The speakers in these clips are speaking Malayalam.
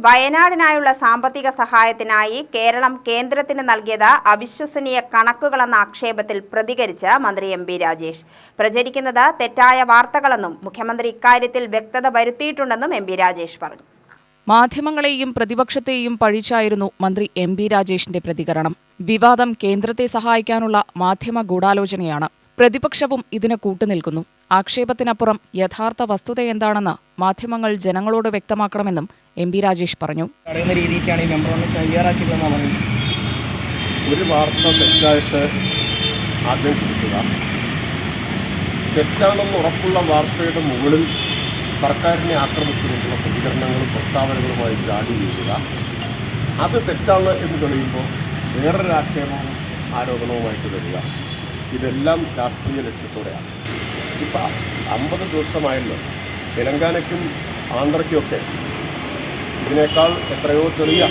വയനാടിനായുള്ള സാമ്പത്തിക സഹായത്തിനായി കേരളം കേന്ദ്രത്തിന് നൽകിയത് അവിശ്വസനീയ കണക്കുകളെന്ന ആക്ഷേപത്തിൽ പ്രതികരിച്ച് മന്ത്രി എം.പി. രാജേഷ്. പ്രചരിക്കുന്നത് തെറ്റായ വാർത്തകളെന്നും മുഖ്യമന്ത്രി ഇക്കാര്യത്തിൽ വ്യക്തത വരുത്തിയിട്ടുണ്ടെന്നും എം.പി. രാജേഷ് പറഞ്ഞു. മാധ്യമങ്ങളെയും പ്രതിപക്ഷത്തെയും പഴിച്ചായിരുന്നു മന്ത്രി എം.പി. രാജേഷിന്റെ പ്രതികരണം. വിവാദം കേന്ദ്രത്തെ സഹായിക്കാനുള്ള മാധ്യമ ഗൂഢാലോചനയാണ്. പ്രതിപക്ഷവും ഇതിന് കൂട്ടുനിൽക്കുന്നു. ആക്ഷേപത്തിനപ്പുറം യഥാർത്ഥ വസ്തുതയെന്താണെന്ന് മാധ്യമങ്ങൾ ജനങ്ങളോട് വ്യക്തമാക്കണമെന്നും എം.പി. രാജേഷ് പറഞ്ഞു. ഒരു വാർത്ത തെറ്റായിട്ട് ആദ്യം കൊടുക്കുക, തെറ്റാണെന്ന് ഉറപ്പുള്ള വാർത്തയുടെ മുകളിൽ സർക്കാരിനെ ആക്രമിച്ചുകൊണ്ടുള്ള പ്രതികരണങ്ങളും പ്രസ്താവനകളുമായി ചാടി വീഴുക, അത് തെറ്റാണ് എന്ന് തെളിയുമ്പോൾ വേറൊരു ആക്ഷേപവും ആരോപണവുമായിട്ട് വരിക, ഇതെല്ലാം രാഷ്ട്രീയ ലക്ഷ്യത്തോടെയാണ്. ഇപ്പം 50 ദിവസമായല്ലോ. തെലങ്കാനയ്ക്കും ആന്ധ്രയ്ക്കുമൊക്കെ ഇതിനേക്കാൾ എത്രയോ ചെറിയ,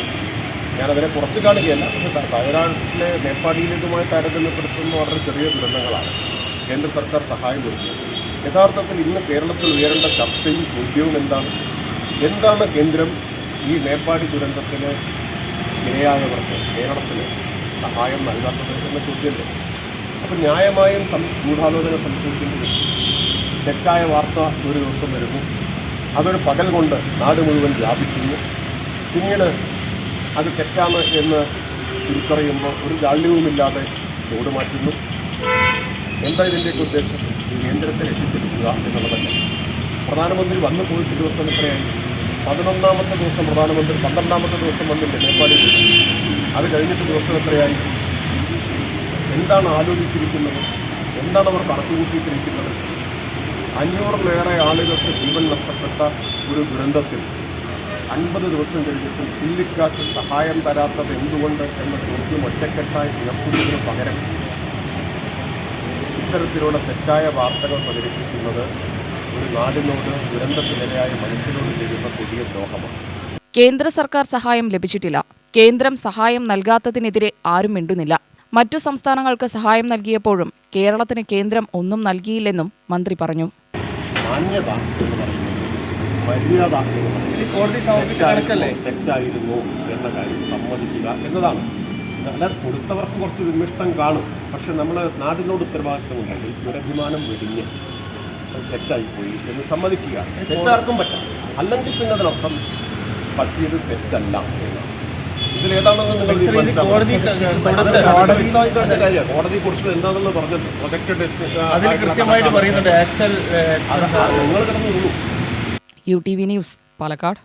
ഞാനതിനെ കുറച്ച് കാണുകയല്ല, പക്ഷേ വയനാട്ടിലെ മേപ്പാടിയിലേതുമായി താരതമ്യപ്പെടുത്തുന്ന വളരെ ചെറിയ ദുരന്തങ്ങളാണ് കേന്ദ്ര സർക്കാർ സഹായം കൊടുക്കുന്നത്. യഥാർത്ഥത്തിൽ ഇന്ന് കേരളത്തിൽ ഉയരേണ്ട ചർച്ചയും ചോദ്യവും എന്താണ് കേന്ദ്രം ഈ മേപ്പാടി ദുരന്തത്തിന് ഇരയായവർക്ക് കേരളത്തിന് സഹായം നൽകാത്തത് എന്ന ചോദ്യമല്ലേ. അപ്പോൾ ന്യായമായും ഗൂഢാലോചന സംശയിക്കുന്നത് തെറ്റായ വാർത്ത ഒരു ദിവസം വരുന്നു, അതൊരു പകൽ കൊണ്ട് നാട് മുഴുവൻ വ്യാപിക്കുന്നു, പിന്നീട് അത് തെറ്റാണ് എന്ന് തിരിച്ചറിയുമ്പോൾ ഒരു ജാള്യവുമില്ലാതെ തോട് മാറ്റുന്നു. എന്താ ഇതിൻ്റെയൊക്കെ ഉദ്ദേശം? കേന്ദ്രത്തെ രക്ഷിച്ചെടുക്കുക എന്നുള്ളതല്ല. പ്രധാനമന്ത്രി വന്നു പോയിട്ട് ദിവസം എത്രയായി? 11ാമത്തെ ദിവസം പ്രധാനമന്ത്രി, 12ാമത്തെ ദിവസം വന്നില്ലേ മേപ്പാടിയിൽ? അത് കഴിഞ്ഞിട്ട് ദിവസം എത്രയായി? എന്താണ് ആലോചിച്ചിരിക്കുന്നത്? എന്താണ് അവർ കണക്കുകൂട്ടിയിട്ടിരിക്കുന്നത്? 500-ലേറെ ആളുകൾക്ക് ജീവൻ നഷ്ടപ്പെട്ട ഒരു ദുരന്തത്തിൽ 50 ദിവസം കഴിഞ്ഞിട്ടും ചില്ലിക്കാശ് സഹായം തരാത്തത് എന്തുകൊണ്ട് എന്ന ചോദ്യം ഒറ്റക്കെട്ടായി ഉയർത്തുന്നതിന് പകരം ഇത്തരത്തിലുള്ള തെറ്റായ വാർത്തകൾ പ്രചരിപ്പിക്കുന്നത് ഒരു നാടിനോട്, ദുരന്തത്തിനിരയായ മനുഷ്യരോട് ചെയ്യുന്ന പുതിയ ദ്രോഹമാണ്. കേന്ദ്ര സർക്കാർ സഹായം ലഭിച്ചിട്ടില്ല. കേന്ദ്രം സഹായം നൽകാത്തതിനെതിരെ ആരും മിണ്ടുന്നില്ല. മറ്റു സംസ്ഥാനങ്ങൾക്ക് സഹായം നൽകിയപ്പോഴും കേരളത്തിന് കേന്ദ്രം ഒന്നും നൽകിയില്ലെന്നും മന്ത്രി പറഞ്ഞു. മാന്യത എന്ന് പറയുന്നത്, മര്യാദ തെറ്റായിരുന്നു എന്ന കാര്യം സമ്മതിക്കുക എന്നതാണ്. അല്ലാതെ കൊടുത്തവർക്ക് കുറച്ച് വിമിഷ്ടം കാണും, പക്ഷെ നമ്മൾ നാടിനോട് ഉത്തരവാദിത്തമുണ്ടെങ്കിൽ ദുരഭിമാനം വെടിഞ്ഞ് തെറ്റായിപ്പോയി എന്ന് സമ്മതിക്കുക. തെറ്റാർക്കും പറ്റാം, അല്ലെങ്കിൽ പിന്നെ അതിനർത്ഥം പറ്റിയത് തെറ്റല്ല എന്നാണ്. ഇതിലേതാണെന്ന് നിങ്ങൾ കോടതി കുറിച്ച് എന്താണെന്ന് പറഞ്ഞത് പ്രൊജക്ട് നിങ്ങൾ കിടന്നു. UTV news, Palakkad.